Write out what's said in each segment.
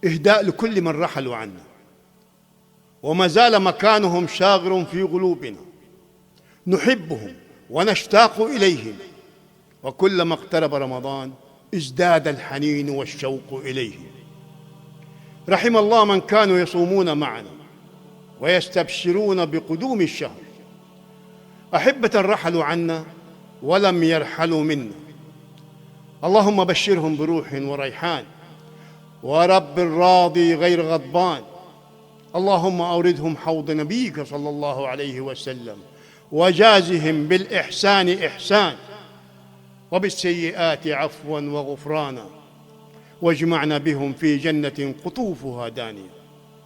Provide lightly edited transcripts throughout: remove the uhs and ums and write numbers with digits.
إهداء لكل من رحلوا عنا وما زال مكانهم شاغر في قلوبنا، نحبهم ونشتاق إليهم، وكلما اقترب رمضان ازداد الحنين والشوق إليهم. رحم الله من كانوا يصومون معنا ويستبشرون بقدوم الشهر، أحبة رحلوا عنا ولم يرحلوا منا، اللهم بشرهم بروح وريحان ورب راضي غير غضبان. اللهم أوردهم حوض نبيك صلى الله عليه وسلم وجازهم بالإحسان إحسان وبالسيئات عفوا وغفرانا، واجمعنا بهم في جنة قطوفها دانية،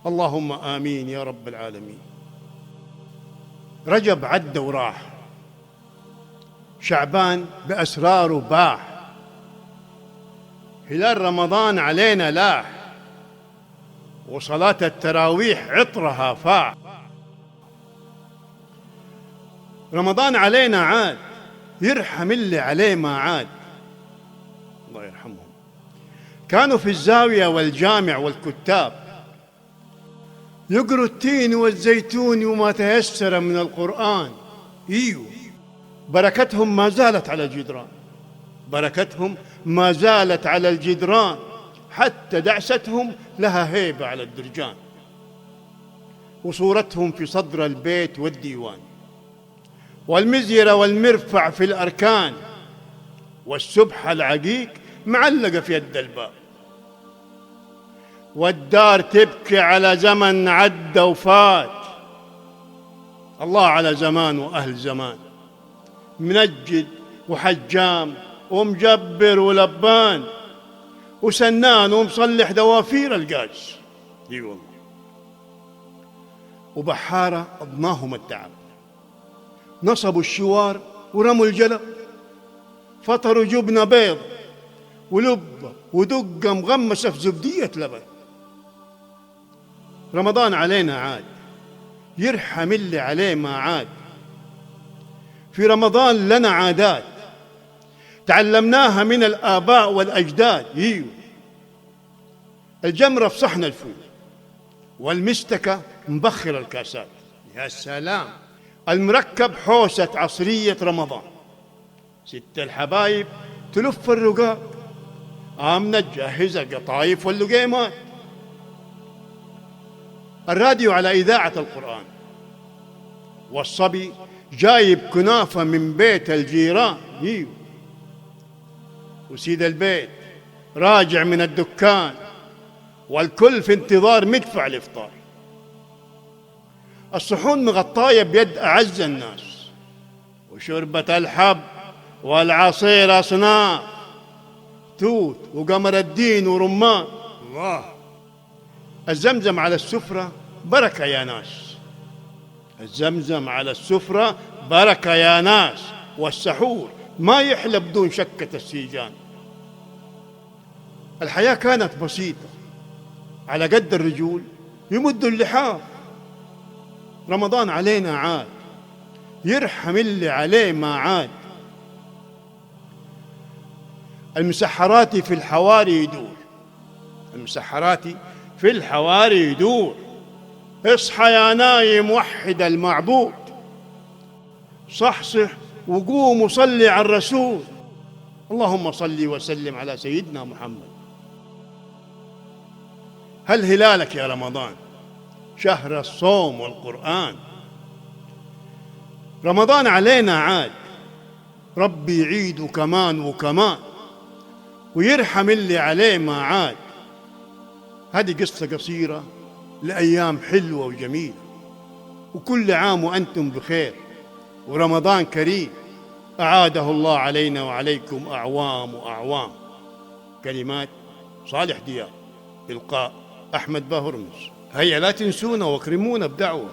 اللهم آمين يا رب العالمين. رجب عدى وراح، شعبان بأسراره باح، هلال رمضان علينا لاح، وصلاة التراويح عطرها فاح. رمضان علينا عاد، يرحم اللي عليه ما عاد، الله يرحمهم. كانوا في الزاوية والجامع والكتاب يقروا التين والزيتون وما تيسر من القرآن. بركتهم ما زالت على الجدران، بركتهم ما زالت على الجدران، حتى دعستهم لها هيبة على الدرجان، وصورتهم في صدر البيت والديوان، والمزيرة والمرفع في الأركان، والسبحة العقيق معلقة في يد الباب، والدار تبكي على زمن عدى وفات. الله على زمان وأهل زمان، منجد وحجام ومجبر ولبان وسنان ومصلح دوافير القاس، اي والله، وبحارة أضناهم التعب، نصبوا الشوار ورموا الجلب، فطروا جبنة بيض ولبة ودقة مغمسة في زبدية لبن. رمضان علينا عاد، يرحم اللي عليه ما عاد. في رمضان لنا عادات تعلمناها من الآباء والأجداد، الجمرة في صحن الفول، والمستكة مبخر الكاسات، يا سلام، المركب حوسة عصرية رمضان، ست الحبايب تلف الرقاق، آمنة تجهز القطايف واللقيمات، الراديو على إذاعة القرآن، والصبي جايب كنافة من بيت الجيران، وسيد البيت راجع من الدكان، والكل في انتظار مدفع الإفطار، الصحون مغطاية بيد أعز الناس، وشربة الحب والعصير أصناف، توت وقمر الدين ورمان، الله. الزمزم على السفرة بركة يا ناس، الزمزم على السفرة بركة يا ناس، والسحور ما يحلى بدون شكة السيجان. الحياة كانت بسيطة، على قد الرجول يمدوا اللحاف. رمضان علينا عاد، يرحم اللي عليه ما عاد. المسحرات في الحواري يدور، المسحرات في الحواري يدور، اصحى يا نايم وحد المعبود، صحصح وقوم وصلي على الرسول، اللهم صل وسلم على سيدنا محمد. هل هلالك يا رمضان شهر الصوم والقرآن؟ رمضان علينا عاد، ربي يعيد كمان وكمان، ويرحم اللي عليه ما عاد. هذه قصة قصيرة لأيام حلوة وجميلة، وكل عام وأنتم بخير، ورمضان كريم أعاده الله علينا وعليكم أعوام وأعوام. كلمات صالح دياب، إلقاء أحمد باهرمز. هيا لا تنسونا واكرمونا بدعوة.